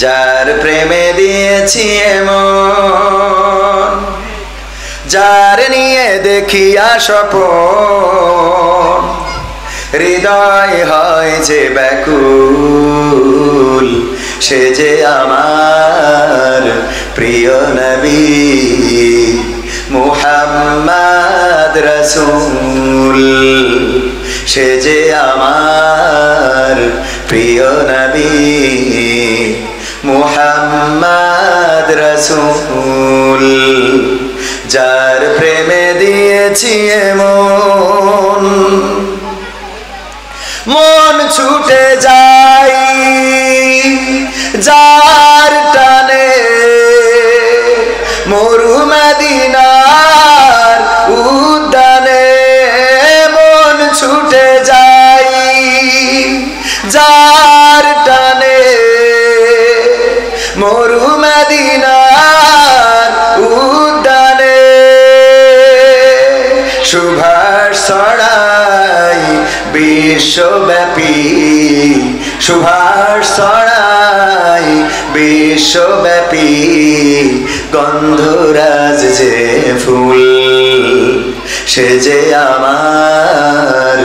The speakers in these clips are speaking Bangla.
যার প্রেমে দিয়েছি এমন, যার নিয়ে দেখিয়া স্বপন, হৃদয় হয় যে ব্যাকুল, সে যে আমার প্রিয় নবী মুহাম্মদ রাসূল। সে যে আমার প্রিয় নবী মুহাম্মদ রাসূল। যার প্রেমে দিয়েছি এমন, মন ছুটে যাই যার টানে, মরু মদিনার উদ্যানে। মন ছুটে যাই যার টানে, মরু মদিনার উদ্যানে। সুভাষ ছড়াই বিশ্বব্যাপী, সুভাষ ছড়াই বিশ্বব্যাপী, গন্ধরাজ যে ফুল, সে যে আমার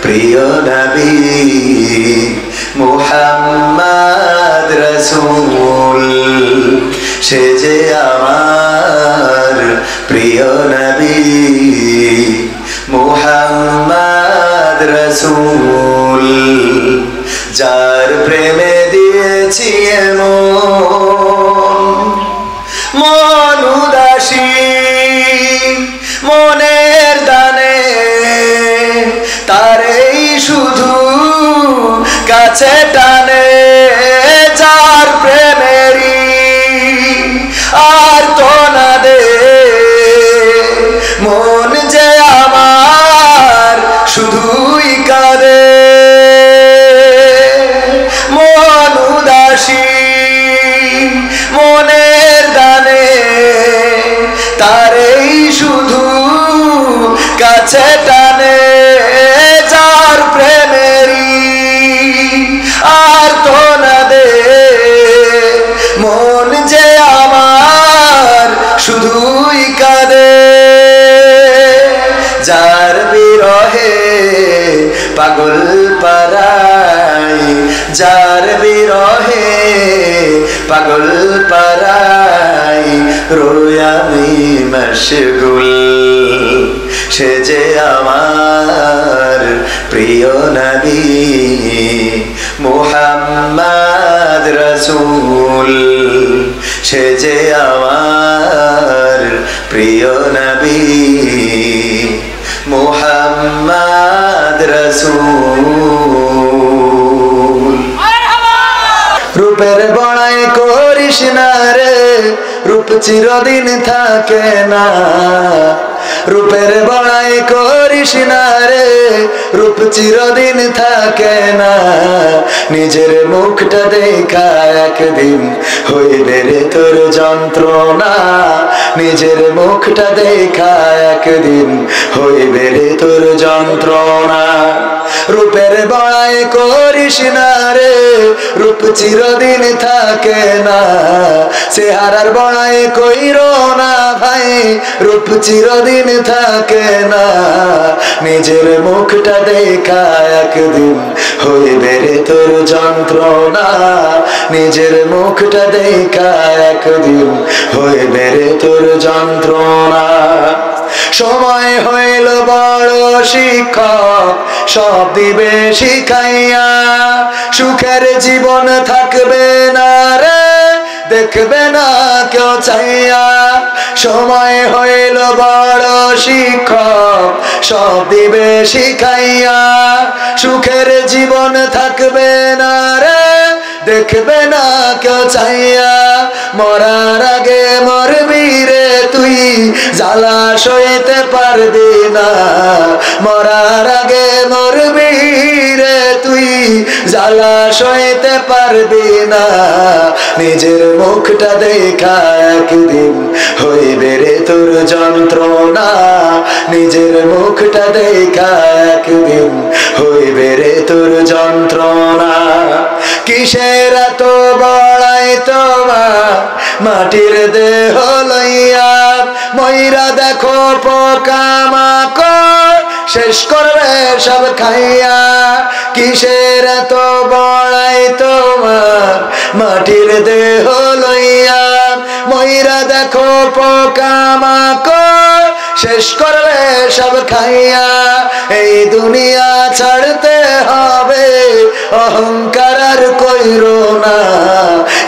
প্রিয় নবী মুহাম্মদ রাসূল। সে যে আমার প্রিয় নবী মুহাম্মদ রাসূল। যার প্রেমে দিয়েছি এমন, মন উদাসী মনের দানে, তারেই শুধু কাছে টানে। যার প্রেমেরই আর তো না দে, মন যে আমার শুধুই কাঁদে। মন উদাসী মনের দানে, তারেই শুধু কাছে টানে। যার প্রেমেরই আর তো না দে, মন যে আমার শুধুই কাঁদে। যার বিরহে পাগল পারাই, যার বিরহে পাগল পারাই, রোই আমি মশগুল। সে যে আমার প্রিয় নবী মুহাম্মদ রাসূল। সে যে আমার প্রিয় নবী মুহাম্মদ রাসূল। রূপের বড়াই করিস না রে, রূপ চিরদিন থাকে না। রূপের বড়াই করিস না রে, রূপ চিরদিন থাকে না। নিজের মুখটা দেখা একদিন হইবে রে তোর যন্ত্রণা। নিজের মুখটা দেখা একদিন হইবে রে তোর যন্ত্রণা। রূপের বড়াই করিস না রে, রূপ চিরদিন থাকে না। চেহারার বড়াই কইরো না ভাই, রূপ চিরদিন থাকে না। নিজের মুখটা দেখা একদিন হইবে রে তোর যন্ত্রণা। নিজের মুখটা দেখা একদিন হইবে রে তোর যন্ত্রণা। সময় হইল বড় শিক্ষক, সব দিবে শিখাইয়া। সুখের জীবন থাকবে না রে, দেখবে না কেউ চাইয়া। সময় হইল বড় শিক্ষক, সব দিবে শিখাইয়া। সুখের জীবন থাকবে না রে, দেখবে না কেউ চাইয়া। মরার আগে মরবি রে তুই, জ্বালা সইতে পারবি না। মরার আগে মরবি রে তুই, জ্বালা সইতে পারবি না। নিজের মুখটা দেখা একদিন হইবে রে তোর যন্ত্রণা। নিজের মুখটা দেখা একদিন হইবে রে তোর যন্ত্রণা। কিসের এত বড়াই তোমার মাটির দেহ লইয়া ময়রা দেখো পোকামাকড় শেষ করবে সব খাইয়া কিসের এত বড়াই তোমার মাটির দেহ লইয়া ময়রা দেখো পোকামাকড় শেষ করবে সব খাইয়া এই দুনিয়া ছাড়তে হবে অহংকার আর কইরো না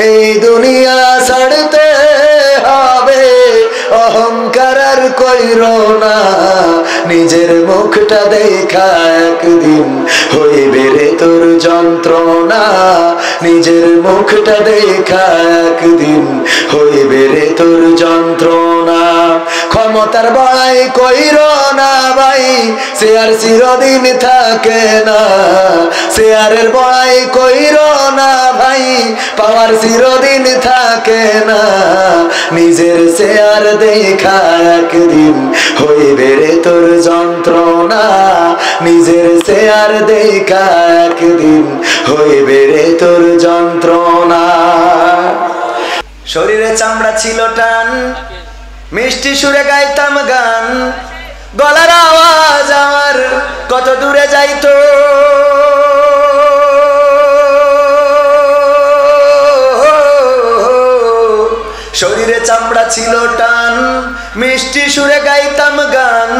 এই দুনিয়া ছাড়তে হবে অহংকার আর কইরো না নিজের মুখটা দেখা একদিন হইবে রে তোর যন্ত্রণা নিজের মুখটা দেখা একদিন হইবে রে তোর যন্ত্রণা ক্ষমতার বড়াই কইরো না ভাই সে আর চিরদিন থাকে না শেয়ারের বড়াই কইরো না ভাই পাওয়ার চিরদিন থাকে না নিজের শেয়ার দেখা একদিন হইবে রে তোর যন্ত্রণা নিজের শেয়ার দেখা একদিন হইবে রে তোর যন্ত্রণা শরীরে চামড়া ছিল টান মিষ্টি সুরে গাইতাম গান গলার আওয়াজ আমার কত দূরে যাইতো শরীরে চামড়া ছিল টান মিষ্টি সুরে গাইতাম গান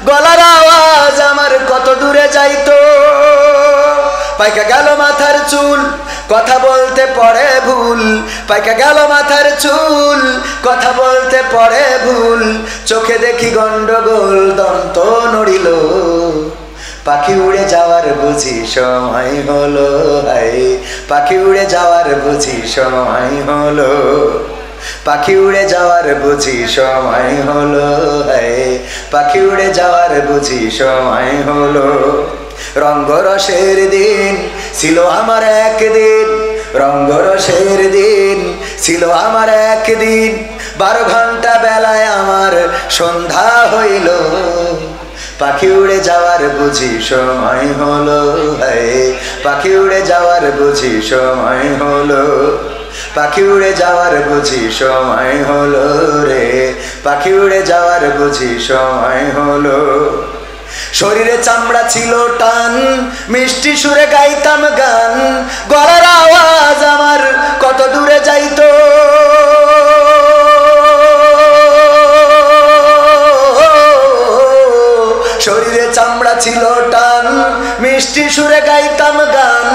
গলার আওয়াজ আমার কত দূরে যাইতো পাইকা গেল মাথার চুল কথা বলতে পড়ে ভুল পাইকা গেল মাথার চুল কথা বলতে পড়ে ভুল চোখে দেখি গন্ডগোল দন্ত নড়িল পাখি উড়ে যাওয়ার বুঝি সময় হলো হাই পাখি উড়ে যাওয়ার বুঝি সময় হলো পাখি উড়ে যাওয়ার বুঝি সময় হলো হাই পাখি উড়ে যাওয়ার বুঝি সময় হলো রঙ্গরসের দিন ছিল আমার একদিন রঙ্গরসের দিন ছিল আমার একদিন 12 ঘন্টা বেলায় আমার সন্ধ্যা হইল পাখি উড়ে যাওয়ার বুঝি সময় হলো হায় পাখি উড়ে যাওয়ার বুঝি সময় হলো পাখি উড়ে যাওয়ার বুঝি সময় হলো রে পাখি উড়ে যাওয়ার বুঝি সময় হলো শরীরে চামড়া ছিল টান মিষ্টি সুরে গাইতাম গান গলার আওয়াজ আমার কত দূরে যাইতো শরীরে চামড়া ছিল টান মিষ্টি সুরে গাইতাম গান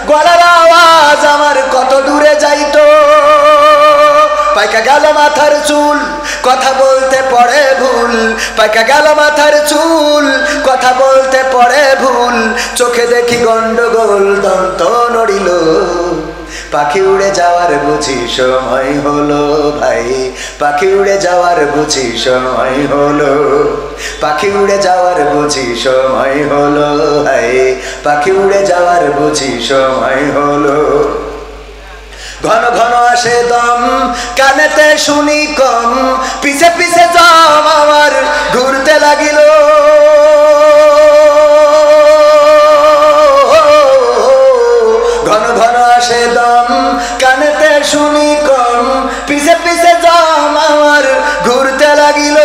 গলার আওয়াজ আমার কত দূরে যাইতো পাইকা গেল মাথার চুল কথা বলতে পড়ে ভুল পাইকা গেল মাথার চুল কথা বলতে পড়ে ভুল চোখে দেখি গন্ডগোল দন্ত নড়িল পাখি উড়ে যাওয়ার বুঝি সময় হলো ভাই পাখি উড়ে যাওয়ার বুঝি সময় হলো পাখি উড়ে যাওয়ার বুঝি সময় হলো ভাই পাখি উড়ে যাওয়ার বুঝি সময় হলো ঘন ঘন আসে দম কানেতে শুনি কম পিছে পিছে দম আমার ঘুরতে লাগিল ঘন ঘন আসে দম কানেতে শুনি কম পিছে পিছে দম আমার ঘুরতে লাগিল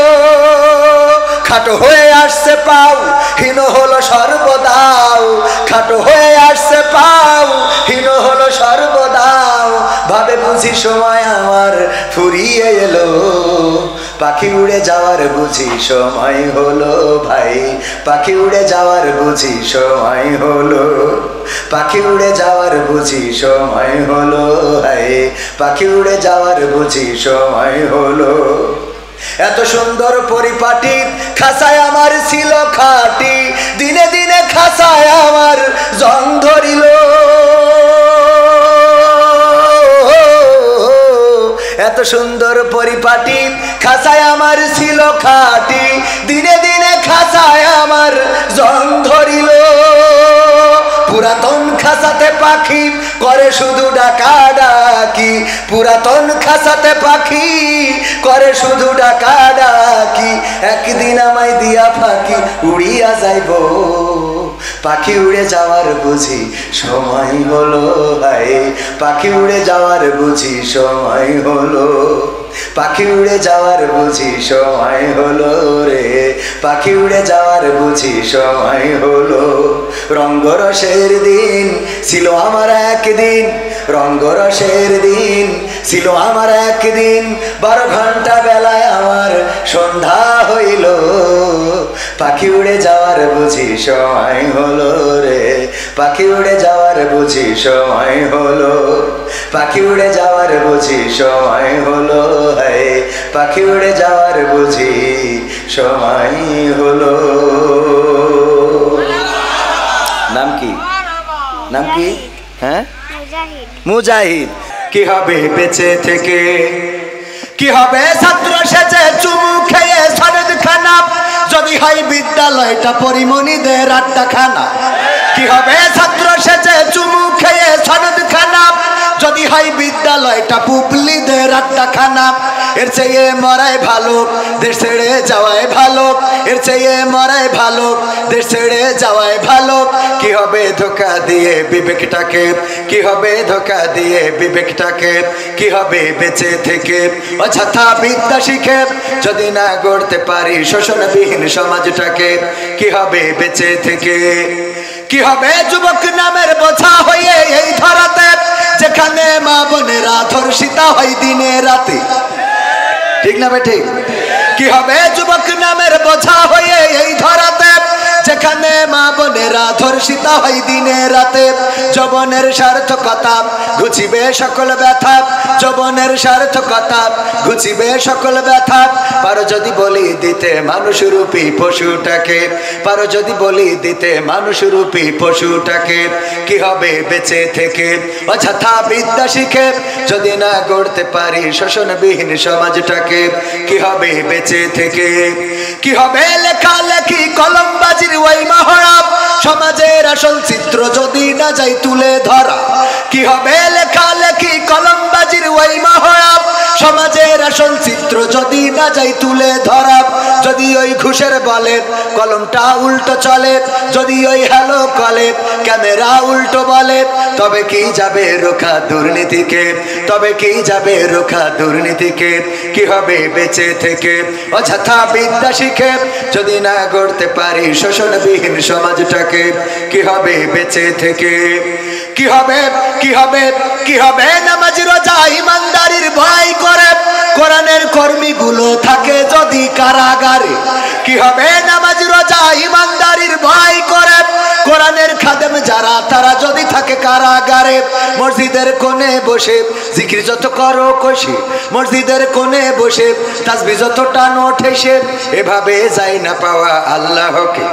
খাটো হয়ে আসছে পাও হীন হলো সর্বদাও খাটো হয়ে আসছে পাও হীন হলো সর্বদাও ভাবে বুঝি সময় আমার ফুরিয়ে এলো পাখি উড়ে যাওয়ার বুঝি সময় হলো ভাই পাখি উড়ে যাওয়ার বুঝি সময় হলো পাখি উড়ে যাওয়ার বুঝি সময় হলো ভাই পাখি উড়ে যাওয়ার বুঝি সময় হলো এত সুন্দর পরিপাটি খাসায় আমার ছিল খাটি দিনে দিনে খাসায় আমার জং ধরিল এত সুন্দর পরিপাটি খাসায় আমার ছিল খাটি দিনে দিনে খাসায় আমার জং ধরিল পুরাতন খাসাতে পাখি করে শুধু ডাকা ডাকি পুরাতন খাসাতে পাখি করে শুধু ডাকা ডাকি একদিন আমায় দিয়া ফাঁকি উড়িয়া যাইব পাখি উড়ে যাওয়ার বুঝি সময় হলো, হায় পাখি উড়ে যাওয়ার বুঝি সময় হলো, পাখি উড়ে যাওয়ার বুঝি সময় হলো রে, পাখি উড়ে যাওয়ার বুঝি সময় হলো। রঙ্গরসের দিন ছিল আমার একদিন, রঙ্গরসের দিন ছিল আমার একদিন, 12 ঘন্টা বেলায় আমার সন্ধ্যা হইল, পাখি উড়ে যাওয়ার বুঝি সময় হলো রে, পাখি উড়ে যাওয়ার বুঝি সময় হলো, পাখি উড়ে যাওয়ার বুঝি সময় হলো, হায় পাখি উড়ে যাওয়ার বুঝি সময় হলো। নাম কি? নাম কি? হ্যাঁ, মুজাহিদ। কি হবে বেঁচে থেকে, কি হবে ছাত্র সেজে চুমু খেয়ে সনদ খানা, যদি হয় বিদ্যালয়টা পরিমণিদের আড্ডাখানা। কি হবে ছাত্র সেজে চুমু খেয়ে সনদ খানা, যদি হয় বিদ্যালয়টা পুবলিদের আড্ডাখানা। এর চেয়ে মরাই ভালো দেশ ছেড়ে যাওয়াই ভালো, এর চেয়ে মরাই ভালো দেশ ছেড়ে যাওয়াই ভালো। কি হবে ধোকা দিয়ে বিবেকটাকে, কি হবে ধোকা দিয়ে বিবেকটাকে, কি হবে বেঁচে থেকে অযথা বিদ্যা শিখে যদি না গড়তে পারি শোষণবিহীন সমাজটাকে। কি হবে বেঁচে থেকে, কি হবে যুবক নামের বোঝা হয়ে এই ধরাতে, যেখানে মা বোনেরা ধর্ষিতা হয় দিনে রাতে। ঠিক না বে ঠিক? কি হবে যুবক নামের বোঝা হয়ে এই ধরাতে, যেখানে মা বোনেরা ধর্ষিতা হয় দিনে রাতে। যৌবনের সার্থকতা ঘুচিবে সকল ব্যথা, যৌবনের সার্থকতা ঘুচিবে সকল ব্যথা। পারো যদি বলি দিতে মানুষরূপী পশুটাকে, পারো যদি বলি দিতে মানুষরূপী পশুটাকে। কি হবে বেঁচে থেকে অযথা বিদ্যা শিখে যদি না গড়তে পারি শোষণবিহীন সমাজটাকে। কি হবে বেঁচে থেকে, কি হবে লেখালেখি কলমবাজির ওই মহড়া, সমাজের আসল চিত্র যদি না যাই তুলে ধরা। কি হবে লেখালেখি কলমবাজির ওই মহড়া, সমাজের আসল চিত্র যদি না যাই তুলে ধরা। যদি ওই ঘুষের বলে কলমটা উল্টো চলে, যদি ওই হ্যালো কলে ক্যামেরা উল্টো বলে, তবে কি যাবে রোখা দুর্নীতিকে, তবে কি যাবে রোখা দুর্নীতিকে। কি হবে বেঁচে থেকে অযথা বিদ্যা শিখে যদি না গড়তে পারি শোষণবিহীন সমাজটাকে। কি হবে বেঁচে থেকে, কি হবে, কি হবে, কি হবে নামাজি রোজা ইমানদারির ভয় করে কোরআনের কর্মীগুলো থাকে যদি কারাগারে। কি হবে নামাজি রোজা ইমানদারির ভয় করে কোরআনের খাদেম যারা তারা যদি থাকে কারাগারে। মসজিদের কোণে বসে জিকির যত করো কষে, মসজিদের কোণে বসে তাসবিহ যত টানো ঠেসে, এভাবে যায় না পাওয়া আল্লাহকে।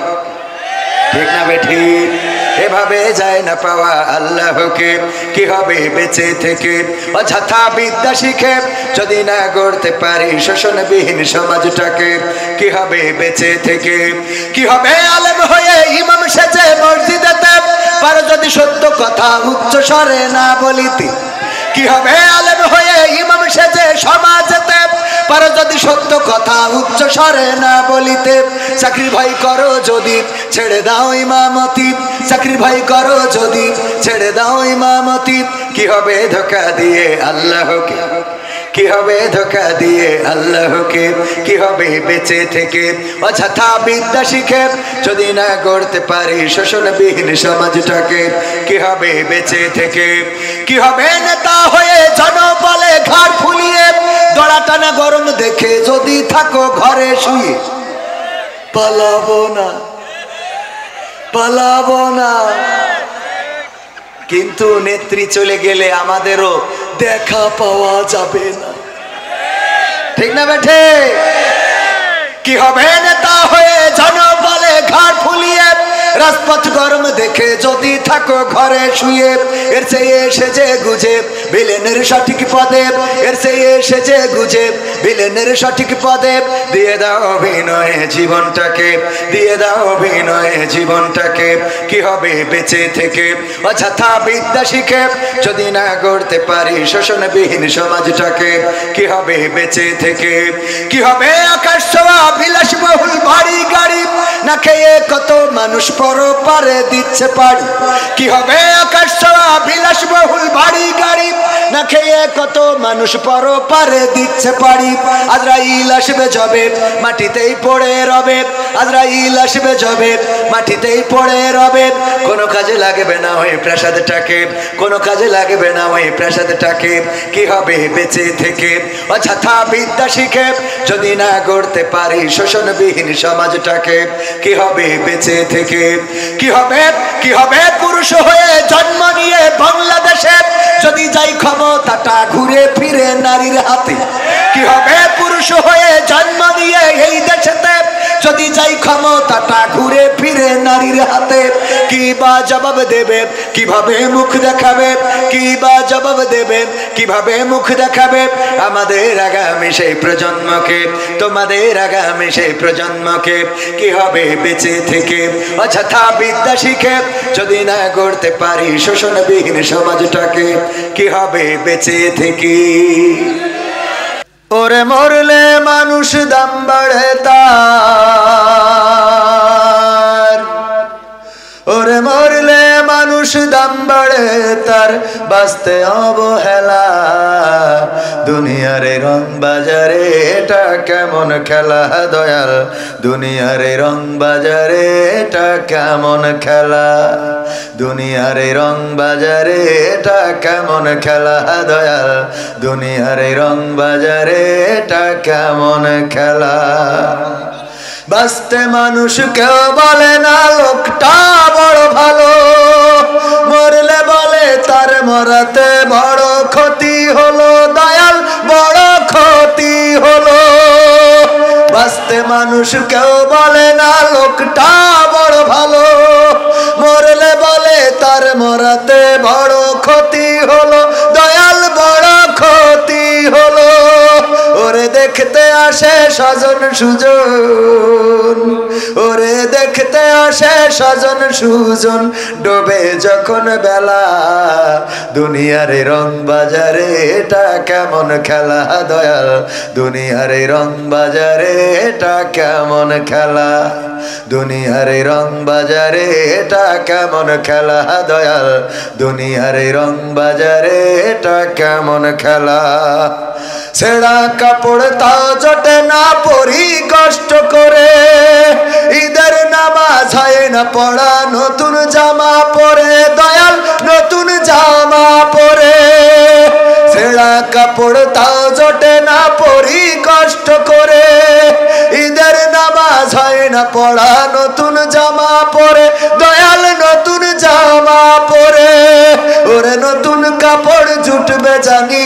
ঠিক না বেঠি? এভাবে যায় না পাওয়া আল্লাহকে। কি হবে বেঁচে থেকে অযথা বিদ্যা শিখে যদি না গড়তে পারি শোষণবিহীন সমাজটাকে। কি হবে বেঁচে থেকে, কি হবে আলেম হয়ে ইমাম সেজে মসজিদেতে, পারো যদি সত্য কথা উচ্চ স্বরে না বলিতে। কি হবে আলেম হয়ে ইমাম সেজে সমাজেতে, পারো যদি সত্য কথা উচ্চ স্বরে না বলিতে। চাকরি ভাই করো যদি ছেড়ে দাও ইমামতি, চাকরি ভাই করো যদি ছেড়ে দাও ইমামতি। কি হবে ধোকা দিয়ে আল্লাহকে, কি হবে ধোকা দিয়ে আল্লাহকে। কি হবে বেঁচে থেকে অযথা বিদ্যা শিখে যদি না গড়তে পারি শোষণবিহীন সমাজটাকে। কি হবে বেঁচে থেকে, কি হবে নেতা হয়ে জনবলে ঘাড় ফুলিয়ে, দড়া টানা গরম দেখে যদি থাকো ঘরে শুয়ে। পালাবো না, পালাবো না, কিন্তু নেত্রী চলে গেলে আমাদেরও দেখা পাওয়া যাবে না। ঠিক না বেঠে? কি হবে নেতা হয়ে জনবলে ঘাড় ফুলিয়ে, রাজপথ গরম দেখে যদি থাকো ঘরে শুয়ে। এর চেয়ে সেজে গুজে ভিলেনের সঠিক পদে, এর চেয়ে সেজে গুজে ভিলেনের সঠিক পদে। দিয়ে দাও অভিনয়ে জীবনটাকে, দিয়ে দাও অভিনয়ে জীবনটাকে। কি হবে বেঁচে থেকে অযথা বিদ্যা শিখে যদি না গড়তে পারি শোষণবিহীন সমাজটাকে। কি হবে বেঁচে থেকে, কি হবে আকাশ ছোঁয়া বিলাসবহুল বাড়ি গাড়ি, না খেয়ে কত মানুষ পরপারে দিচ্ছে পাড়ি। কি হবে আকাশ ছোঁয়া বিলাসবহুল বাড়ি গাড়ি, না খেয়ে কত মানুষ পরপারে দিচ্ছে পাড়ি। আজরাইল আসবে যবে মাটিতেই পড়ে রবে, আজরাইল আসবে যবে মাটিতেই পড়ে রবে। কোনো কাজে লাগবে না ওই প্রাসাদটাকে, কোনো কাজে লাগবে না ওই প্রাসাদটাকে। কি হবে বেঁচে থেকে অযথা বিদ্যা শিখে যদি না গড়তে পারি শোষণবিহীন সমাজটাকে? কি হবে বেঁচে থেকে? কি হবে, কি হবে পুরুষ হয়ে জন্ম নিয়ে বাংলাদেশে যদি যাই ক্ষমতাটা ঘুরে ফিরে নারীর হাতে? কি হবে পুরুষ হয়ে জন্ম নিয়ে এই দেশেতে যদি যাই ক্ষমতাটা ঘুরে ফিরে নারীর হাতে? কি বা জবাব দেবে, কিভাবে মুখ দেখাবে? কি বা জবাব দেবে, কিভাবে মুখ দেখাবে আমাদের আগামী সেই প্রজন্মকে, তোমাদের আগামী সেই প্রজন্মকে? কি হবে বেঁচে থেকে অযথা বিদ্যা শিখে যদি না গড়তে পারি শোষণবিহীন সমাজটাকে? কি হবে বেঁচে থেকে? ওরে মরলে মানুষ দাম বাড়ে তার, ওরে মরলে মানুষ দাম বাড়ে তার, বাঁচতে অবহেলা। দুনিয়ার রং বাজারে এটা কেমন খেলা দয়াল, দুনিয়ার রং বাজারে এটা কেমন খেলা, দুনিয়ার রং বাজারে এটা কেমন খেলা দয়াল, দুনিয়ার রং বাজারে এটা কেমন খেলা। বাঁচতে মানুষ কেউ বলে না লোকটা বড় ভালো, মরলে বলে তার মরাতে বড় ক্ষতি হলো দয়াল, বড় ক্ষতি হলো। বাঁচতে মানুষ কেউ বলে না লোকটা বড় ভালো, মরলে বলে তার মরাতে বড় ক্ষতি হলো দয়াল, বড় ক্ষতি হলো। ওরে দেখতে আসে স্বজন সুজন, ওরে দেখতে আসে স্বজন সুজন, ডোবে যখন বেলা। দুনিয়ার রং বাজারে এটা কেমন খেলা দয়াল, দুনিয়ার রং বাজারে এটা কেমন খেলা, দুনিয়ার রং বাজারে এটা কেমন খেলা দয়াল, দুনিয়ার রং বাজারে এটা কেমন খেলা। ছেঁড়া কাপড় তাও জোটে না পরি কষ্ট করে, ঈদের নামাজ হয় না পড়া নতুন জামা পরে দয়াল, নতুন জামা পরে। ছেঁড়া কাপড় তাও জোটে না পরি কষ্ট করে, ঈদের নামাজ হয় না পড়া নতুন জামা পরে দয়াল, নতুন জামা পরে। ওরে নতুন কাপড় জুটবে জানি,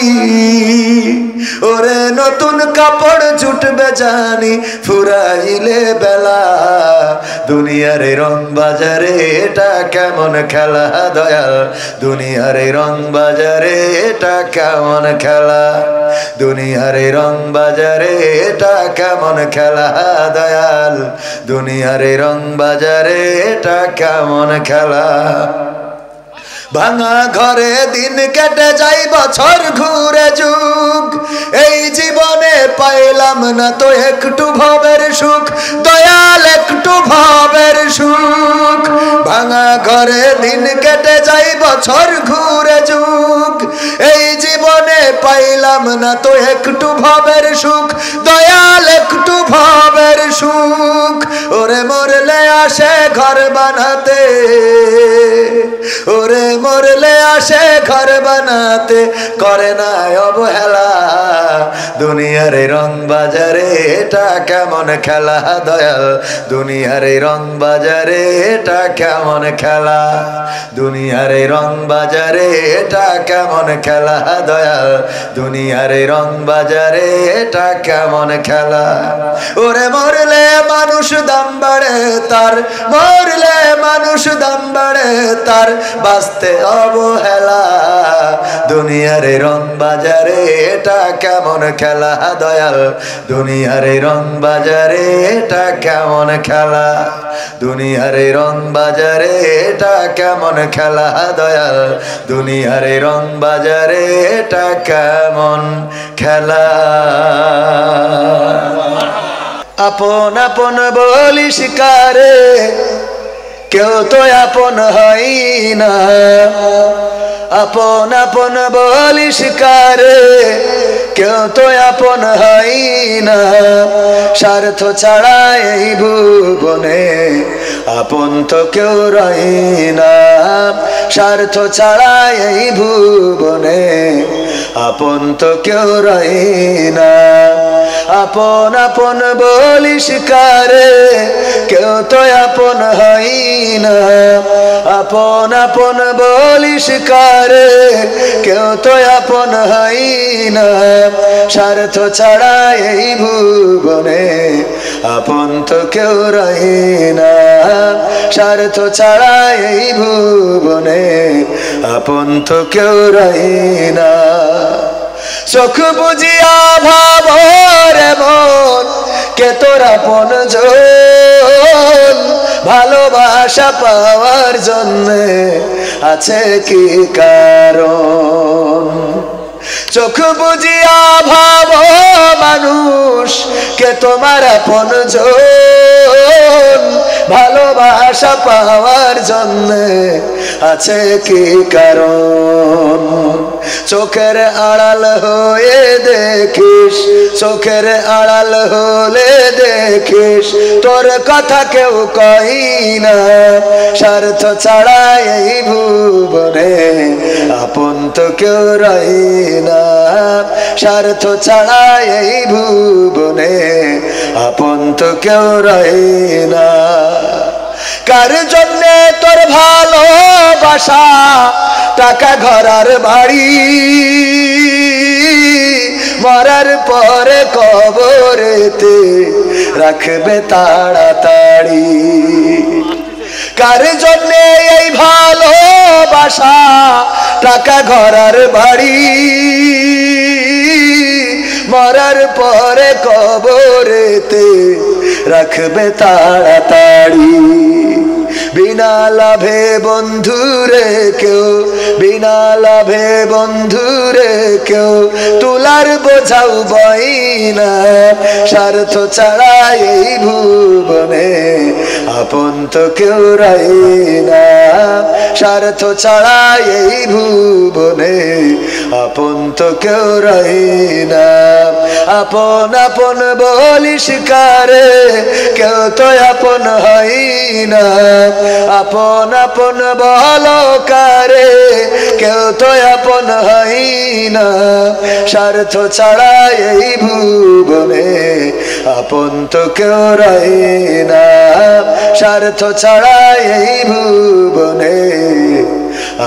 ওরে নতুন কাপড় জুটবে জানি, ফুরাইলে বেলা। দুনিয়ার রং বাজারে এটা কেমন খেলা দয়াল, দুনিয়ার রং বাজারে এটা কেমন খেলা, দুনিয়ার রং বাজারে এটা কেমন খেলা দয়াল, দুনিয়ার রং বাজারে এটা কেমন খেলা। ভাঙা ঘরে দিন কেটে যাই বছর ঘুরে যুগ, এই জীবনে পাইলাম না তো একটু ভবের সুখ দয়াল, একটু ভবের সুখ। ভাঙা ঘরে দিন কেটে যাই বছর ঘুরে যুগ, এই জীবনে পাইলাম না তো একটু ভবের সুখ দয়াল, একটু ভবের সুখ। ওরে মরলে আসে ঘর বানাতে, ওরে মরলে আসে ঘর বানাতে, করে না অবহেলা। দুনিয়ার রং বাজারে এটা কেমন খেলা দয়াল, দুনিয়ার রং বাজারে এটা কেমন খেলা, দুনিয়ার রং বাজারে এটা কেমন খেলা দয়াল, দুনিয়ার রং বাজারে এটা কেমন খেলা। ওরে মরলে মানুষ দাম বাড়ে তার, মরলে মানুষ দাম বাড়ে তার, বাঁচতে অবহেলা। দুনিয়ার রং বাজারে এটা কেমন খেলা দয়াল, দুনিয়ার রং বাজারে এটা কেমন খেলা, দুনিয়ার রং বাজারে এটা কেমন খেলা দয়াল, দুনিয়ার রং বাজারে এটা কেমন খেলা। আপন আপন বলি শিকারে, কেউ তো আপন হয় না। আপন আপন বলিস কারে, কেউ তো আপন হয় না। স্বার্থ ছাড়া এই ভুবনে আপন তো কেউ রয় না। স্বার্থ ছাড়া এই ভুবনে আপন তো কেউ রয় না। আপন আপন বলিস কারে, কেউ তো আপন হয় না। আপন আপন বলিস কারে, কেউ তো আপন হয় না। স্বার্থ ছাড়া এই ভুবনে আপন তো কেউ রয় না। স্বার্থ ছাড়া এই ভুবনে আপন তো কেউ রয় না। চোখ বুঝিয়া ভাবরে মন, কে তোর আপনজন। ভালোবাসা পাওয়ার জন্যে আছে কি কারণ? চোখ বুঝিয়া ভাব মানুষ, কে তোমার আপনজন। ভালোবাসা পাওয়ার জন্যে আছে কি কারণ? চোখের আড়াল হয়ে দেখিস, চোখের আড়াল হলে দেখিস তোর কথা কেউ কই না। স্বার্থ ছাড়া এই ভুবনে আপন তো কেউ রয় না। স্বার্থ ছাড়া এই ভুবনে আপন তো কেউ রয় না। কার জন্যে তোর ভালোবাসা, টাকা ঘরার বাড়ি, মরার পরে কবরেতে রাখবে তাড়াতাড়ি। কার জন্যে এই ভালোবাসা, টাকা ঘরার বাড়ি, মরার পরে কবরেতে রাখবে তাড়াতাড়ি। বিনা লাভে বন্ধুরে কেউ, বিনা লাভে বন্ধুরে কেউ তুলার বোঝাও বই না। স্বার্থ ছাড়া এই ভুবনে আপন তো কেউ রয় না। স্বার্থ ছাড়া এই ভুবনে আপন তো কেউ রয় না। আপন আপন বলিস কারে, কেউ তো আপন হয় না। আপন আপন বলো কারে, কেউ তো আপন হয় না। স্বার্থ ছাড়া এই ভুবনে আপন তো কেউ রয় না। স্বার্থ ছাড়া এই ভুবনে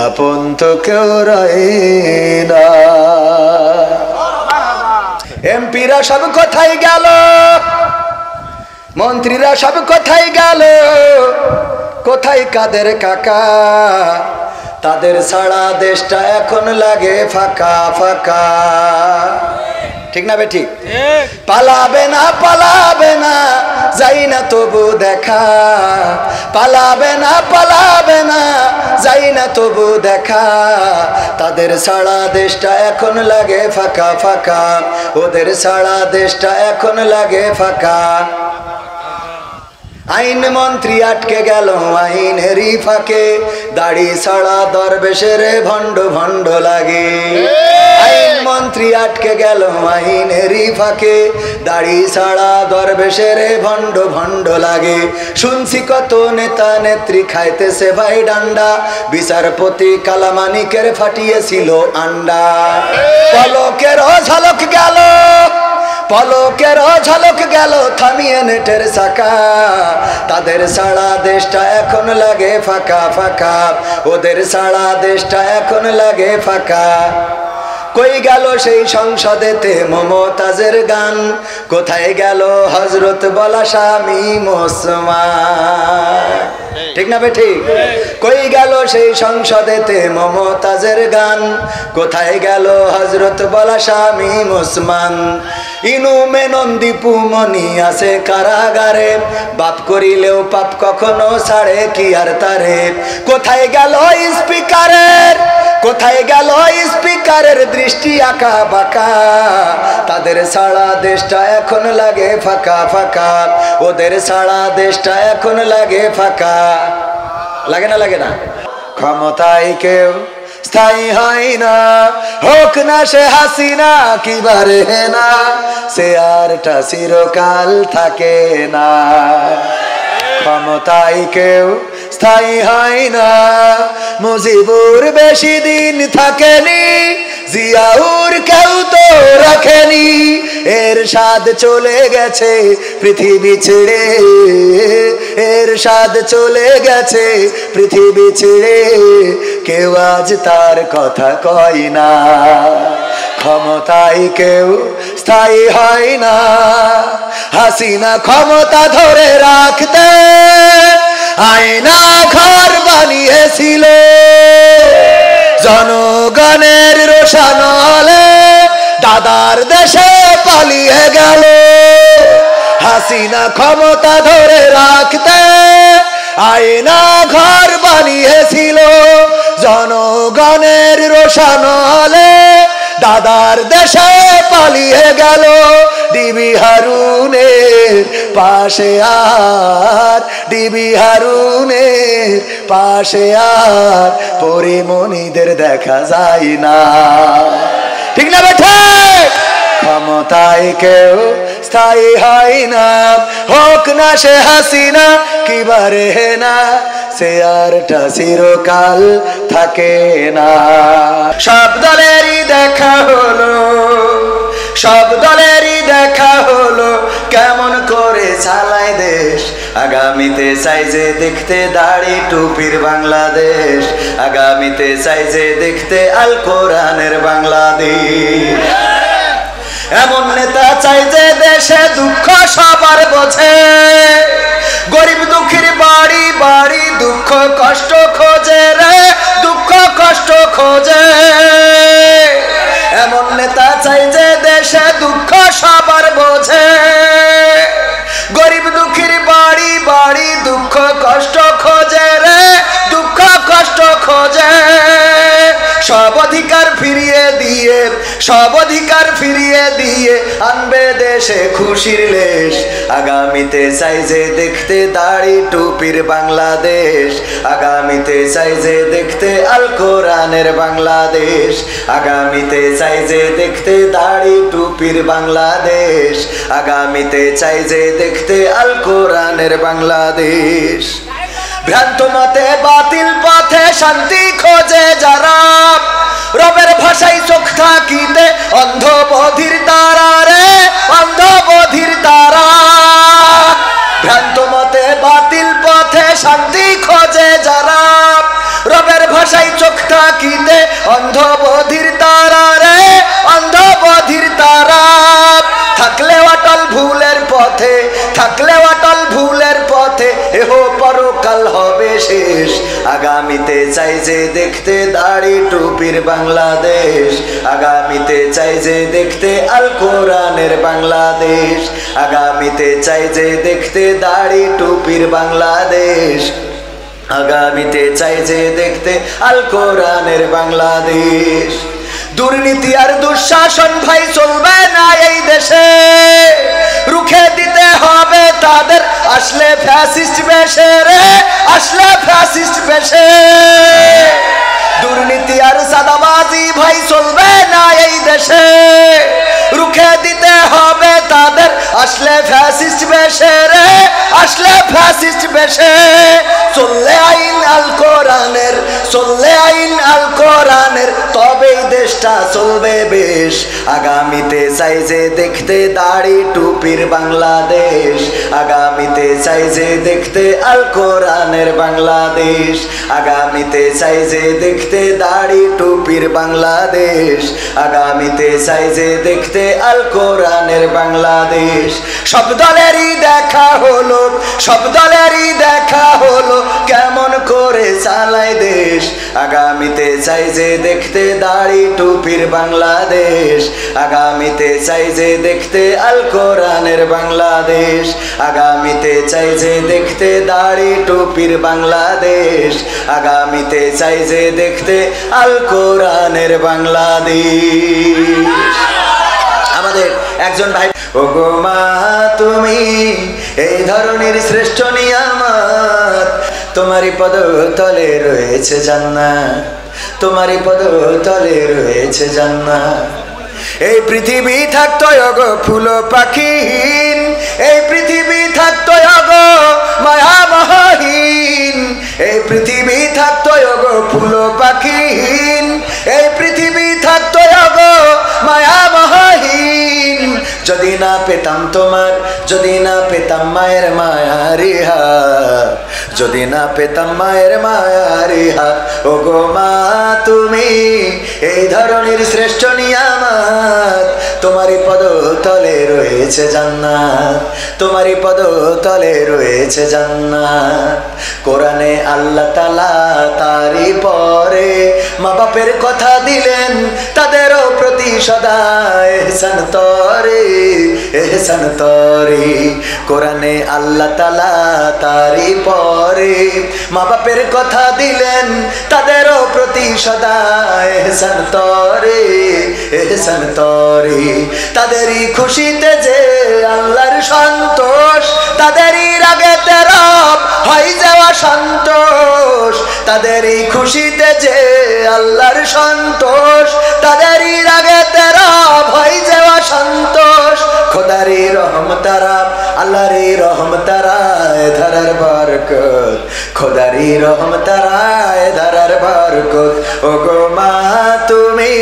আপন তো কেউ রয় না। এমপিরা সব কোথায় গেল, মন্ত্রীরা সব কোথায় গেল, কোথায় কাদের কাকা? তাদের ছাড়া দেশটা এখন লাগে ফাঁকা ফাঁকা। ঠিক না বেঠিক? পালাবে না পালাবে না, যাই না তবু দেখা। পালাবে না পালাবে না, যাই না তবু দেখা। তাদের ছাড়া দেশটা এখন লাগে ফাঁকা ফাঁকা। ওদের ছাড়া দেশটা এখন লাগে ফাঁকা। আইন মন্ত্রী আটকে গেল আইনেরই ফাঁকে, দাড়ি ছাড়া দরবেশের ভণ্ড ভণ্ড লাগে। আইন মন্ত্রী আটকে গেল আইনেরই ফাঁকে, দাড়ি ছাড়া দরবেশের ভণ্ড ভণ্ড লাগে। শুনছি কত নেতা নেত্রী খাইতেছে ভাই ডান্ডা, বিচারপতি কালামানিকের ফাটিয়েছিল আন্ডা। পলকের ঝলক গেল, পলকের ঝলক গেল থামিয়ে নেটের চাকা। তাদের ছাড়া দেশটা এখন লাগে ফাঁকা ফাঁকা। ওদের ছাড়া দেশটা এখন লাগে ফাঁকা। কই গেল সেই সংসদেতে মমতাজের গান, কোথায় গেল হজরত বলা স্বামী মুসলমান? ঠিক না বেঠিক? কই গেল সেই সংসদেতে মমতাজের গান, কোথায় গেল হজরত বলা স্বামী মুসলমান? ইনু মেনন দীপু মনি আছে কারাগারে, বাপ করিলেও পাপ কখনো ছাড়ে কি আর তারে? কোথায় গেল স্পিকারের, কোথায় গেল স্পিকারের দৃষ্টি আঁকা বাঁকা? তাদের ছাড়া দেশটা এখন লাগে ফাঁকা ফাঁকা। ওদের ছাড়া দেশটা এখন লাগে ফাঁকা। লাগে না লাগে না? ক্ষমতায় কেউ স্থায়ী হয় না, হোক না সে হাসিনা কিবারে না, সে আরটা চিরকাল থাকে না। ক্ষমতায় কেউ স্থায়ী হয় না, মুজিবুর বেশি দিন থাকেনি, জিয়াউর কেউ তো রাখেনি। এরশাদ চলে গেছে পৃথিবী ছেড়ে, এরশাদ চলে গেছে পৃথিবী ছেড়ে, কেউ আজ তার কথা কয় না। ক্ষমতায় কেউ স্থায়ী হয় না, হাসিনা ক্ষমতা ধরে রাখতে আয়না ঘর বানিয়েছিল, জনগণের রোশানলে দাদার দেশে পালিয়ে গেল। হাসিনা ক্ষমতা ধরে রাখতে আয়না ঘর বানিয়েছিল, জনগণের রোশানলে দাদার দেশে পালিয়ে গেল। ডিবি হারুনের পাশে আর, ডিবি হারুনের পাশে আর পরিমণিদের দেখা যায় না। ঠিক না বেঠে? ক্ষমতায় কেউ স্থায়ী হয় না, হোক না সে হাসিনা কিবারে না, সে আরটা চিরকাল থাকে না। সব দলেরই দেখা হলো, সব দলেরই দেখা হলো, কেমন করে চালায় দেশ। আগামীতে চাই যে দেখতে দাড়ি টুপির বাংলাদেশ, আগামীতে চাই যে দেখতে আল কোরআনের বাংলাদেশ। এমন নেতা চাই যে দেশে দুঃখ সবার বোঝে, গরিব দুঃখীর বাড়ি বাড়ি দুঃখ কষ্ট খোঁজে রে, দুঃখ কষ্ট খোঁজে। এমন নেতা চাই যে দেশে দুঃখ সবার বোঝে, গরিব দুঃখীর বাড়ি বাড়ি দুঃখ কষ্ট খোঁজে রে, দুঃখ কষ্ট খোঁজে। সব অধিকার ফিরিয়ে দিয়ে, সব অধিকার ফিরিয়ে দিয়ে আনবে দেশে খুশির লেশ। আগামীতে চাই যে দেখতে দাড়ি টুপির বাংলাদেশ, আগামীতে চাই যে দেখতে আল কোরআনের বাংলাদেশ, আগামীতে চাই যে দেখতে দাড়ি টুপির বাংলাদেশ, আগামীতে চাই যে দেখতে আল কোরআনের বাংলাদেশ। ভ্রান্ত মতে বাতিল পথে শান্তি খোঁজে যারা, রবের ভাষায় চোখ থাকিতে অন্ধ বধির তারা রে, অন্ধ বধির তারা। ভ্রান্ত মতে বাতিল পথে শান্তি খোঁজে যারা, রবের ভাষায় চোখ থাকিতে অন্ধ বধির তারা রে, অন্ধ বধির তারা। থাকলে অটল ভুলের পথে, থাকলে অটল ভুলের পথে, এহ পরকাল হবে শেষ। আগামীতে চাই যে দেখতে দাড়ি টুপির বাংলাদেশ, আগামীতে চাই যে দেখতে আল কোরআনের বাংলাদেশ, আগামীতে চাই যে দেখতে দাড়ি টুপির বাংলাদেশ, আগামীতে চাই যে দেখতে আল কোরআনের বাংলাদেশ। দুর্নীতি আর দুঃশাসন ভাই চলবে না এই দেশে, রুখে দিতে হবে তাদের আসলে ফ্যাসিস্ট বেশে রে, আসলে ফ্যাসিস্ট বেশে। দুর্নীতি আর সাদাবাজি ভাই চলবে না এই দেশে, রুখে দিতে হবে তাদের আসলে ফ্যাসিস্ট বেশে রে, আসলে ফ্যাসিস্ট বেশে। চললে আইন আল কোরআনের, চললে আইন আল কোরআনের, তবেই দেশটা চলবে বেশ। আগামীতে চাই যে দেখতে দাড়ি টুপির বাংলাদেশ, আগামীতে চাই যে দেখতে আল কোরআনের বাংলাদেশ, আগামীতে চাই যে দেখতে দাড়ি টুপির বাংলাদেশ, আগামীতে চাই যে দেখতে আল কোরআনের বাংলাদেশ। সব দলেরই দেখা হলো, সব দলেরই দেখা হলো, কেমন করে চালায় দেশ। আগামীতে চাই যে দেখতে দাড়ি টুপির বাংলাদেশ, আগামীতে চাই যে দেখতে আল কোরআনের বাংলাদেশ, আগামীতে চাই যে দেখতে দাড়ি টুপির বাংলাদেশ, আগামীতে চাই যে দেখতে আল কোরআনের বাংলাদেশ। আমাদের একজন ভাই, ওগো মা তুমি এই ধরনের শ্রেষ্ঠ নিয়ামত, তোমারই পদ তলে রয়েছে জান্নাত, তোমারই পদ তলে রয়েছে জান্নাত। এই পৃথিবী থাকতো অগো ফুল পাখিহীন, এই পৃথিবী থাকতো অগো মায়া মহাহীন, এই পৃথিবী থাকতো অগো ফুল পাখিহীন, এই পৃথিবী থাকতো অগো মায়া মহাহীন। যদি না পেতাম তোমার, যদি না পেতাম মায়ের মায়ারি হাত, যদি না পেতাম মায়ের মায়ারি হাত, ওগো মা তুমি এই ধরনের শ্রেষ্ঠ নিয়ামত, তোমারই পদ তলে রয়েছে জান্নাত, তোমারই পদ তলে রয়েছে জান্নাত। কোরআনে আল্লাহ তাআলা তারই পরে মা বাপের কথা দিলেন, তাদেরও প্রতি সদা এহসান তরে, এহসান তরে। কোরআনে আল্লাহ তাআলা তারই পরে মা বাপের কথা দিলেন, তাদেরও প্রতি সদা এহসান তরে, এহসান তরে। তাদেরই খুশিতে যে আল্লাহর সন্তোষ, তাদেরই রাগেতে রব হয় যাওয়া সন্তোষ, তাদেরই খুশিতে যে আল্লাহর সন্তোষ, তাদেরই রাগেতে রব হয় যাওয়া সন্তোষ। খোদারি রহম তারা, আল্লাহরি রহম তারায় ধারার বরকত, খোদারি রহম তারায় ধারার বরকত। ওগো মা তুমি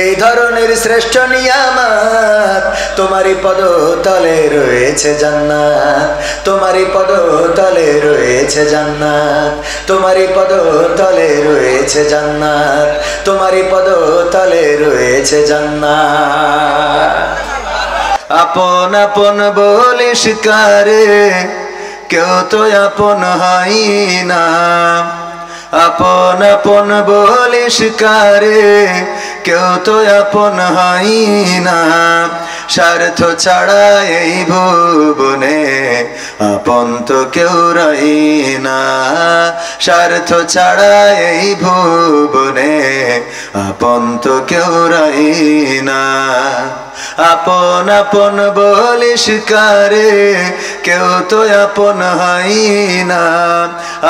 এই ধরনের শ্রেষ্ঠ নিয়ামত, তোমারই পদ তলে রয়েছে জান্নাত, তোমারই পদ তলে রয়েছে জান্নাত, তোমারই পদ তলে রয়েছে জান্নাত, তোমারই পদ তলে রয়েছে জান্নাত। আপন আপন বলিস কারে, কেউ তো আপন হয় না, আপন আপন বলিস কারে, কেউ তো আপন হয় না। স্বার্থ ছাড়া এই ভুবনে আপন তো কেউ রই না, স্বার্থ ছাড়া এই ভুবনে আপন তো কেউ রই না। আপন আপন বলিস কারে, কেউ তো আপন হয় না,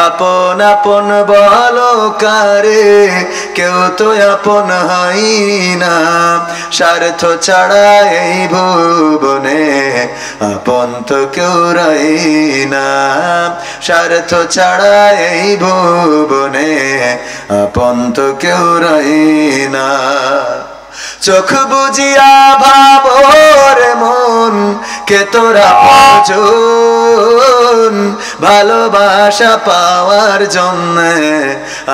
আপন আপন বলো কারে, কেউ তো আপন হয় না। স্বার্থ ছাড়া এই ভুবনে আপন তো কেউ রই না, স্বার্থ ছাড়া এই ভুবনে আপন তো কেউ রই না। চোখ বুঝিয়া ভাবর মন কে তোরা আপনজন, ভালোবাসা পাওয়ার জন্য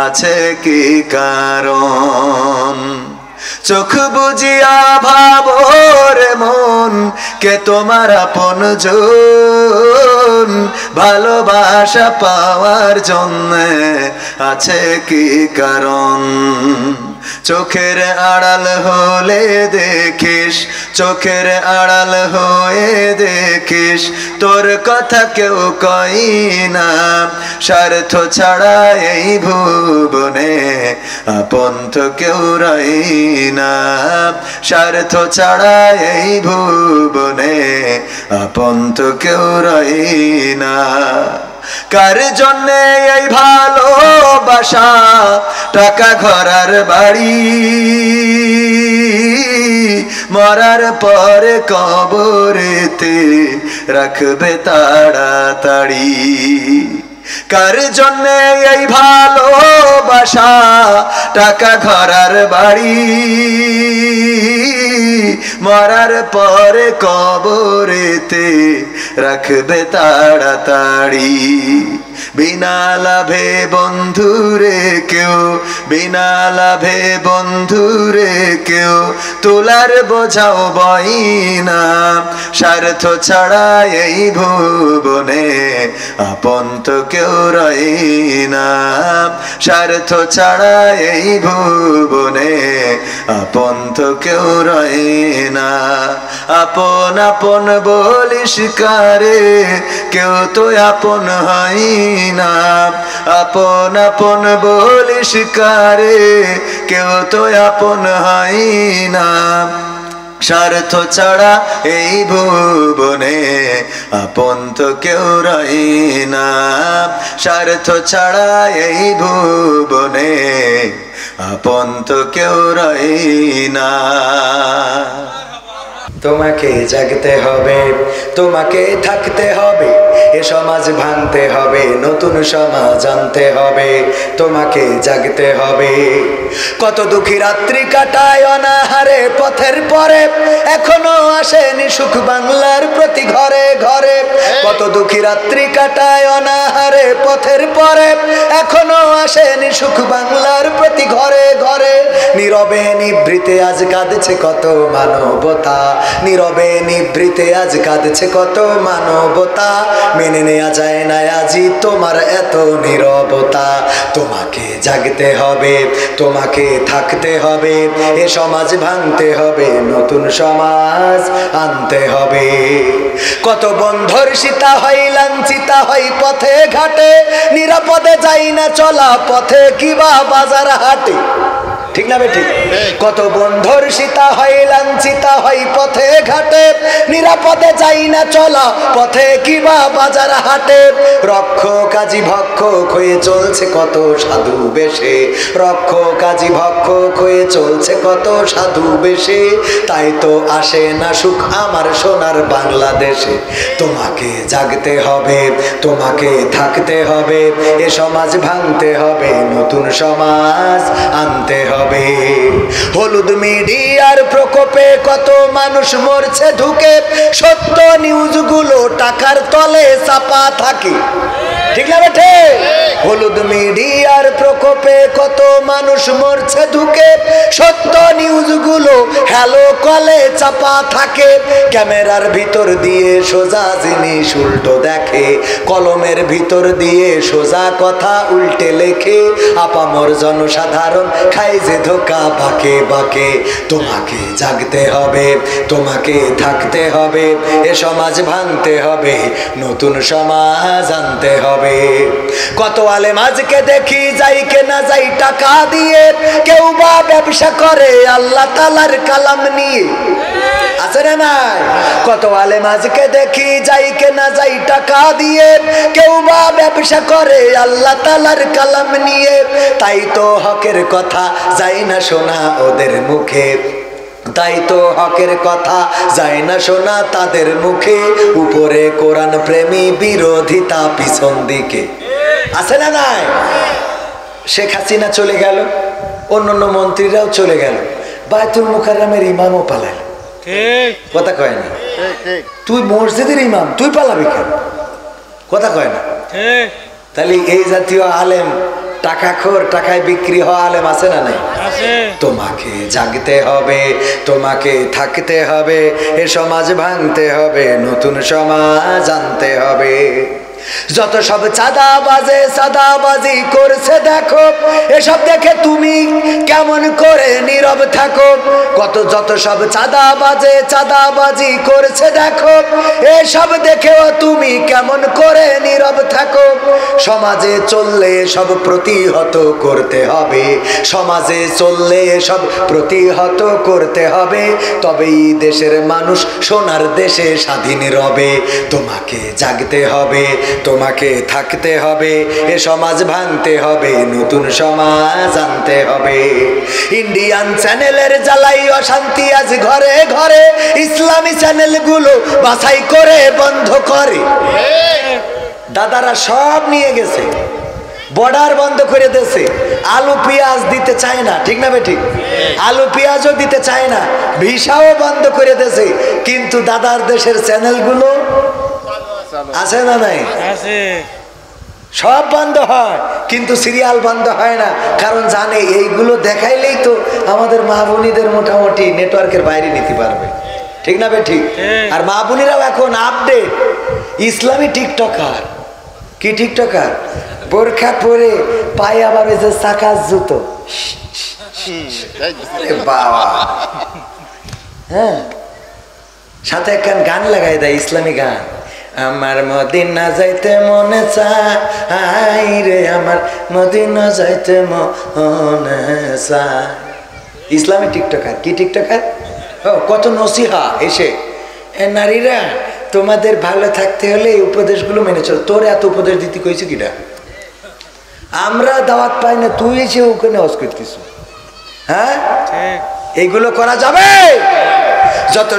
আছে কি কারণ। চোখ বুঝিয়া ভাবর মন কে তোমার আপনজন, ভালোবাসা পাওয়ার জন্য আছে কি কারণ। চোখের আড়াল হলে দেখিস, চোখের আড়াল হয়ে দেখিস, তোর কথা কেউ কই না। স্বার্থ ছাড়া এই ভুবনে আপন তো কেউ রই না, স্বার্থ ছাড়া এই ভুবনে আপন তো কেউ রই না। কার জন্যে এই ভালোবাসা, টাকা ঘরার বাড়ি, মরার পরে কবরেতে রাখবে তাড়াতাড়ি। কার জন্যে এই ভালোবাসা, টাকা ঘরার বাড়ি, মরার পরে কবরেতে রাখবে তাড়াতাড়ি। বিনা লাভে বন্ধুরে কেউ, বিনা লাভে বন্ধুরে কেউ তোলার বোঝাও বই না। স্বার্থ ছাড়া এই ভুবনে আপন তো কেউ রই না, স্বার্থ ছাড়া এই ভুবনে আপন তো কেউ রই না। আপন আপন বলিস কারে, কেউ তো আপন হয় না, আপন আপন বলিস কারে, কেউ তো আপন হয় না। স্বার্থ ছাড়া এই ভুবনে আপন তো কেউ রয় না, স্বার্থ ছাড়া এই ভুবনে আপন তো কেউ রয় না। তোমাকে জাগতে হবে, তোমাকে থাকতে হবে, এ সমাজ ভাঙতে হবে, নতুন সমাজ আনতে হবে। তোমাকে জাগতে হবে। কত দুঃখী রাত্রি কাটায় অনাহারে পথের পরে, এখনো আসেনি সুখ বাংলার প্রতি ঘরে ঘরে। কত দুঃখী রাত্রি কাটায় অনাহারে পথের পরে, এখনো আসেনি সুখ বাংলার প্রতি ঘরে ঘরে। নীরবে নিভৃতে আজ কাঁদছে কত মানবতা, নীরবে নিভৃতে আজ কাঁদছে কত মানবতা। মেনে নেওয়া যায় না আজি তোমার এত নীরবতা। তোমাকে জাগতে হবে, তোমাকে থাকতে হবে, এ সমাজ ভাঙতে হবে, নতুন সমাজ আনতে হবে। কত বন্ধুর সীতা হয় লাঞ্ছিতা হয় পথে ঘাটে, নিরাপদে যাই না চলা পথে কিবা বাজার হাটে। ঠিক না বেঠিক? কত বন্ধুর সীতা হয় লাঞ্ছিতা হয় পথে ঘাটে, নিরাপদে যাই না চলা পথে কিবা বাজার হাটে। রক্ষ কাজী ভক্ষক হয়ে চলছে কত সাধু বেশে, রক্ষ কাজী ভক্ষক হয়ে চলছে কত সাধু বেশে। তাই তো আসে না সুখ আমার সোনার বাংলাদেশে। তোমাকে জাগতে হবে, তোমাকে থাকতে হবে, এ সমাজ ভাঙতে হবে, নতুন সমাজ আনতে হবে। হলুদ মিডিয়ার প্রকোপে কত মানুষ মরছে ঢুকে, সত্য নিউজগুলো টাকার তলে চাপা থাকে। ঠিক না বেঠে? হলুদ মিডিয়ার প্রকোপে কত মানুষ মরছে ঢুকে, সত্য নিউজগুলো হ্যালো কলে চাপা থাকে। ক্যামেরার ভিতর দিয়ে সোজা জিনিস উল্টো দেখে, কলমের ভিতর দিয়ে সোজা কথা উল্টে লেখে। আপামর জনসাধারণ খাই যে ধোকা বাঁকে বাঁকে। তোমাকে জাগতে হবে, তোমাকে থাকতে হবে, এ সমাজ ভাঙতে হবে, নতুন সমাজ আনতে হবে। কত আলেম আজকে দেখি যাই কে না যাই টাকা দিয়ে, কেউ বা ব্যবসা করে আল্লাহ তাআলার কালাম নিয়ে। আছে না নাই? কত আলেম আজকে দেখি যাই কে না যাই টাকা দিয়ে, কেউ বা ব্যবসা করে আল্লাহ তাআলার কালাম নিয়ে। তাই তো হকের কথা যায় না শোনা ওদের মুখে, তাই তো হকের কথা যায় না শোনা তাদের মুখে। উপরে কোরআন প্রেমী, বিরোধিতা পিছন দিকে। আছে না নাই? শেখ হাসিনা চলে গেল, অন্যান্য মন্ত্রীরাও চলে গেল, বায়তুল মুকাররমের ইমামও পালাইল। কথা কয় না? তুই মসজিদের ইমাম, তুই পালাবি কেন? কথা কয় না? তাহলে এই জাতীয় আলেম, টাকাখোর, টাকায় বিক্রি হওয়া আলেম আছে না নাই? তোমাকে জাগতে হবে, তোমাকে থাকতে হবে, এ সমাজ ভাঙতে হবে, নতুন সমাজ আনতে হবে। যত সব চাঁদাবাজি করছে দেখো, এসব দেখে তুমি কেমন করে নীরব থাকো। যত সব চাঁদাবাজি করছে দেখো, এসব দেখেও তুমি কেমন করে নীরব থাকো। সমাজে চললে সব প্রতিহত করতে হবে, সমাজে চললে সব প্রতিহত করতে হবে, তবেই দেশের মানুষ সোনার দেশে স্বাধীন রবে। তোমাকে জাগতে হবে, তোমাকে থাকতে হবে, এ সমাজ ভাঙতে হবে, নতুন সমাজ আনতে হবে। ইন্ডিয়ান চ্যানেলের জ্বালাই অশান্তি আজ ঘরে ঘরে, ইসলামী চ্যানেলগুলো বাছাই করে বন্ধ করে। দাদারা সব নিয়ে গেছে, বর্ডার বন্ধ করে দিয়েছে, আলু পেঁয়াজ দিতে চায় না। ঠিক না বেঠিক? আলু পেঁয়াজও দিতে চায় না, ভিসাও বন্ধ করে দিয়েছে। কিন্তু দাদার দেশের চ্যানেলগুলো আছে না নাই? সব বন্ধ হয়, কিন্তু সিরিয়াল বন্ধ হয় না, কারণ জানে এইগুলো দেখাইলেই তো আমাদের মা বোনীদের মোটামুটি নেটওয়ার্কের বাইরে নিতে পারবে। ঠিক না বেঠিক? আর মা বোনেরাও এখন আপডেট, ইসলামী টিকটকার। কি টিকটকার? বোরখা পরে পায়ে আবার ওই যে চাকার জুতো। বাবা, হ্যাঁ, সাথে একখান গান লাগাই দেয়, ইসলামী গান। আমার মদিনা যাইতে মনে চায় রে, আমার মদিনা যাইতে মনে চায়। ইসলামী টিকটকার। কি টিকটকার? কত নসিহা এসে, নারীরা তোমাদের ভালো থাকতে হলে এই উপদেশগুলো মেনে চলো। তোর এত উপদেশ দিতে কইছে কিটা? আমরা দাওয়াত পাই না, তুই এসে ওখানে হজ করতিস। হ্যাঁ, এইগুলো করা যাবে? যত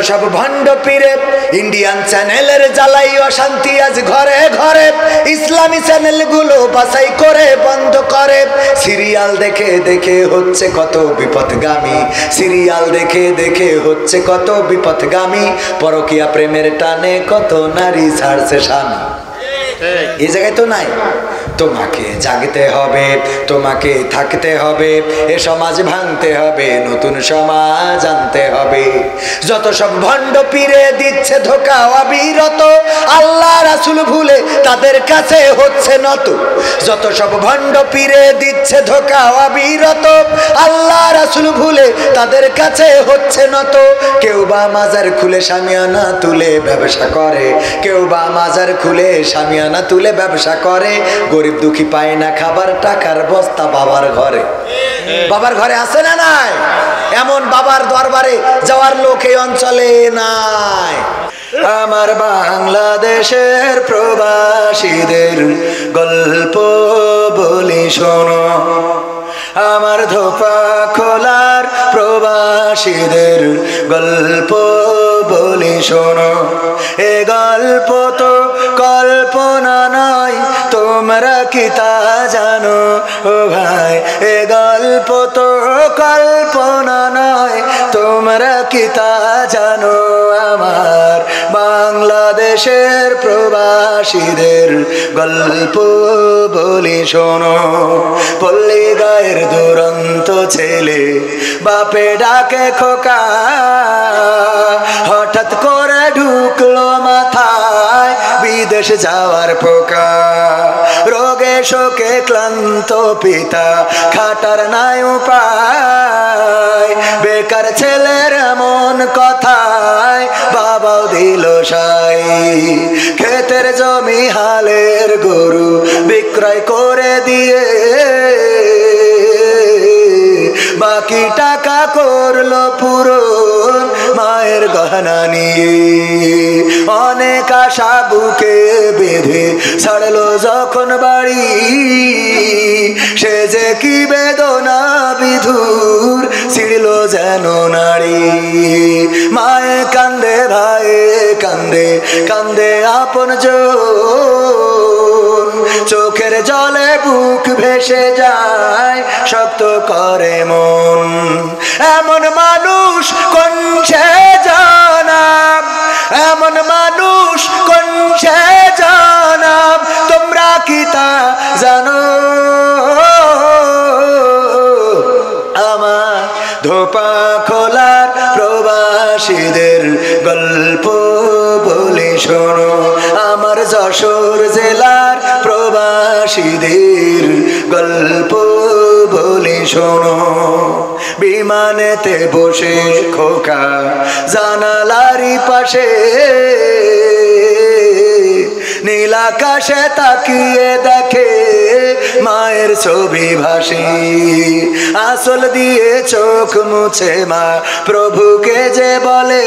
সব ভণ্ড পীরে ইন্ডিয়ান চ্যানেলের জ্বালাই অশান্তি আজ ঘরে ঘরে, ইসলামী চ্যানেলগুলো বাছাই করে বন্ধ করে। সিরিয়াল দেখে দেখে হচ্ছে কত বিপদগামী, সিরিয়াল দেখে দেখে হচ্ছে কত বিপদগামী। পরকীয়া প্রেমের টানে কত নারী ছাড়ছে স্বামী। এই জায়গায় তো নাই। তোমাকে জাগতে হবে, তোমাকে থাকতে হবে, এ সমাজ ভাঙতে হবে, নতুন সমাজ আনতে হবে। যত সব ভণ্ড পীরে দিচ্ছে ধোঁকা অবিরত, আল্লাহ রাসূল ভুলে তাদের কাছে হচ্ছে নত। যত সব ভণ্ড পীরে দিচ্ছে ধোঁকা অবিরত, আল্লাহ রাসূল ভুলে তাদের কাছে হচ্ছে নত। কেউ বা মাজার খুলে শামিয়ানা তুলে ব্যবসা করে, কেউ বা মাজার খুলে শামিয়ানা তুলে ব্যবসা করে। গরিব দুঃখী পায় না খাবার, টাকার বস্তা বাবার ঘরে। বাবার ঘরে আছে না নাই? এমন বাবার দরবারে যাওয়ার লোক এই অঞ্চলে নাই। আমার বাংলাদেশের প্রবাসীদের গল্প বলি শোনো, আমার ধোপা খোলার প্রবাসীদের গল্প বলি শোনো। এ গল্প তো কল্পনা নয়, তোমরা কি তা জানো ও ভাই? এ গল্প তো কল্পনা নয়, তোমরা কি তা জানো? আমার বাংলাদেশের প্রবাসীদের গল্প বলি শোনো। পল্লী গায়ের দুরন্ত ছেলে বাপে ডাকে খোকা, হঠাৎ করে ঢুকলো মাথায় বিদেশ যাওয়ার পোকা। রোগে শোকে ক্লান্ত পিতা খাটার নাই উপায়, বেকার ছেলের এমন কথায় বাবাও দিল সাই। ক্ষেতের জমি হালের গরু বিক্রয় করে দিয়ে বাকি টাকা করলো পূরণ মায়ের গহনা নিয়ে। অনেক আশা বুকে বেঁধে ছাড়লো যখন বাড়ি, সে যে কি বেদনা বিধুর ছিড়ল যেন নারী। মায়ে কান্দে, ভাইয়ে কান্দে, কান্দে আপন জন, চোখের জলে বুক ভেসে যায়, শক্ত করে মন। এমন মানুষ কোন সে জানাব, এমন মানুষ কোন সে জানাব, তোমরা কি তা জানো? আমার ধোপা খোলার প্রবাসীদের গল্প বলে শোনো, আমার যশোর জেলার প্রবাসীদের গল্প বলে শোনো। বিমানেতে বসে খোকা জানালারি পাশে, নীল আকাশে তাকিয়ে দেখে মায়ের ছবি ভাসে। আঁচল দিয়ে চোখ মুছে মা প্রভুকে যে বলে,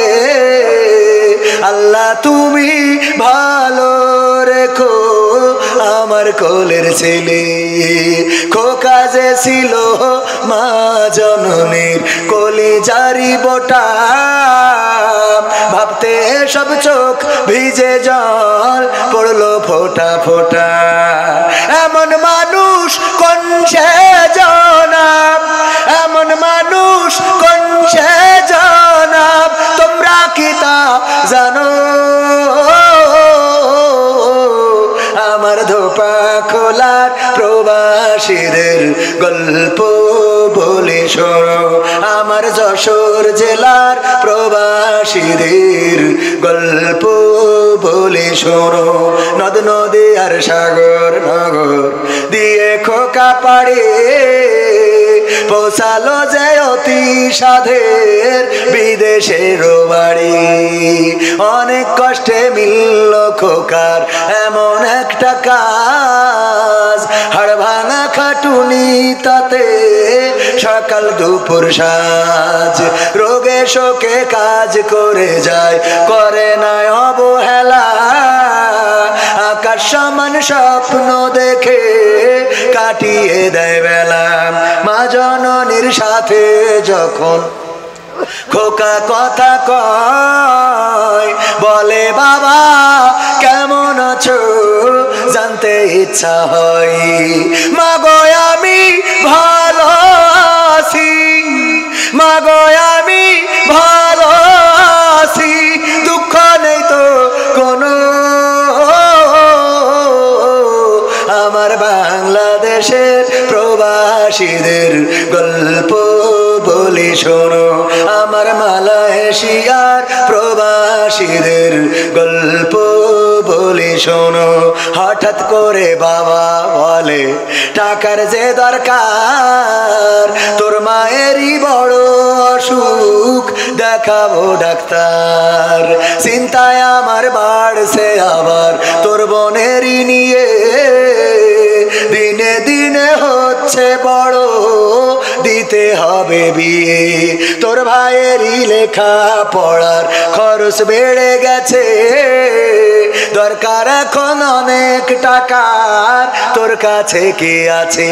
আল্লাহ তুমি ভালো রেখো আমার কোলের ছেলে। খোকা যে ছিল মা জননীর কলিজারি বোটা, ভাবতে সব চোখ ভিজে জল পড়লো ফোঁটা ফোঁটা। এমন মানুষ কোন সে জনাব, এমন মানুষ কোন সে জনাব, তোমরা কি তা জানো? আমার ধোপা খোলার প্রবাসীদের গল্প বলে শোনো, আমার যশোর জেলার প্রবাসীদের গল্প বলে শোনো। নদ নদী আর সাগর নগর দিয়ে খোকা পাড়ে পৌঁছালো যে অতি সাধের বিদেশের বাড়ি। অনেক কষ্টে মিলল খোকার এমন একটা কাজ, হাড় ভাঙা খাটুনি তাতে সকাল দুপুর সাজ, রোগে শোকে কাজ করে যায়, করে না অবহেলা। আকাশ সমান স্বপ্ন দেখে কাটিয়ে দেয় বেলা। মা জননীর সাথে যখন খোকা কথা কয়, বলে বাবা কেমন আছো, জানতে ইচ্ছা হয়। মাগো আমি ভালো আছি, মাগো আমি ভালো আছি, দুঃখ নেই তো কোনো। আমার বাংলাদেশের প্রবাসীদের গল্প বলি শোনো, আমার মালয়েশিয়ার প্রবাসীদের গল্প বলি শোনো। হঠাৎ করে বাবা বলে টাকার যে দরকার, তোর মায়েরই বড় অসুখ, দেখাবো ডাক্তার। চিন্তায় আমার বাড়ছে আবার তোর বোনেরই নিয়ে, দিনে দিনে হচ্ছে বড়, দিতে হবে বিয়ে। তোর ভাইয়েরই লেখা পড়ার খরচ বেড়ে গেছে, দরকার এখন অনেক টাকার, তোর কাছে কি আছে?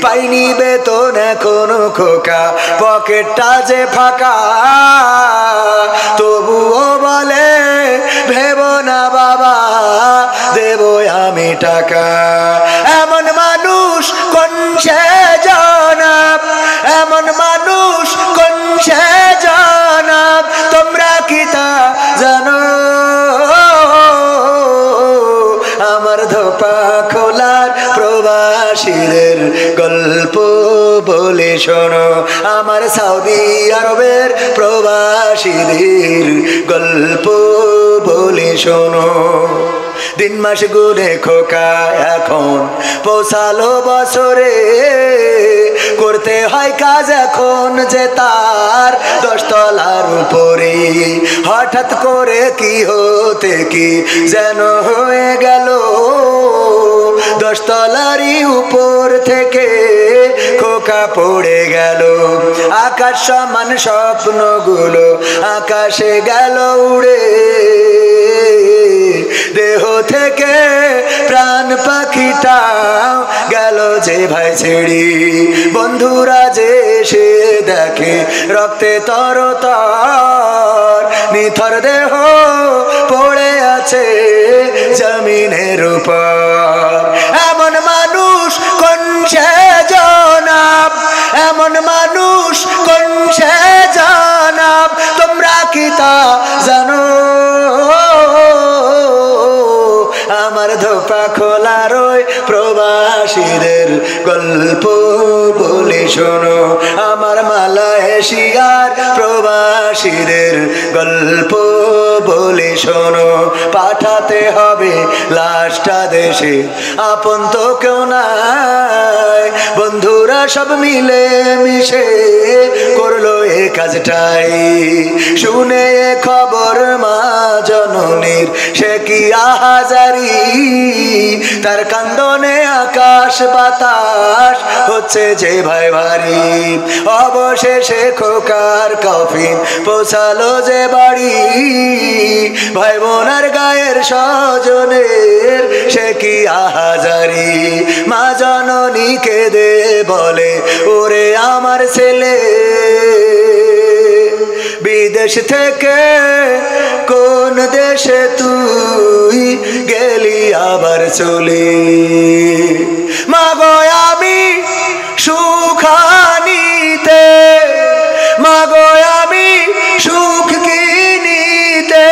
পাইনি বেতন এখনো খোকা, পকেটটা যে ফাঁকা, তবুও বলে ভেবো না বাবা, দেবো আমি টাকা। এমন মানুষ কোন সে জনাব, এমন মানুষ কোন সে জনাব, তোমরা কি তা জানো? আমার ধোপা খোলার প্রবাসীদের গল্প বলে শোনো, আমার সৌদি আরবের প্রবাসীদের গল্প বলে শোনো। দিন মাস গুনে খোকা এখন পৌঁছালো বছরে, করতে হয় কাজ এখন যে তার 10 তলার উপরে। হঠাৎ করে কি হতে কি যেন হয়ে গেল, 10 তলারই উপর থেকে খোকা পড়ে গেল। আকাশ সমান স্বপ্নগুলো আকাশে গেল উড়ে, দেহ থেকে প্রাণ পাখিটা গেল যে ভাই ছেড়ে। বন্ধুরা যে সে দেখে রক্তে তরতর, নিথর দেহ পড়ে আছে জমিনের উপর। এমন মানুষ কোন সে জনাব, এমন মানুষ কোন সে জনাব, তোমরা কি তা জানো? আমার ধোপা খোলার ওই প্রবাসীদের গল্প বলে শোনো, আমার মালয়েশিয়ার প্রবাসীদের গল্প বলে শোনো। পাঠাতে হবে লাশটা দেশে, আপন তো কেউ নাই, বন্ধুরা সব মিলে মিশে করলো এ কাজটাই। শুনে খবর মা জননীর সে কি আহাজারি, তার কান্দনে আকাশ বাতাস হচ্ছে যে ভাই ভারী। অবশেষে খোকার কফিন পৌঁছালো যে বাড়ি, ভাই বোনার গায়ের স্বজনের সে কি আহাজারি। মা জননী কেঁদে বলে ওরে আমার ছেলে, বিদেশ থেকে কোন দেশে তুই গেলি আবার চলে। মাগো আমি সুখানিতে, মাগো আমি সুখ কিনিতে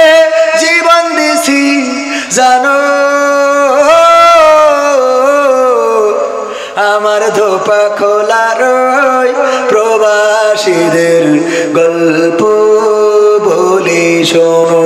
জীবন দিছি জানো। আমার ধোপা খোলার প্রবাসীদের গল্প বলি শোনো।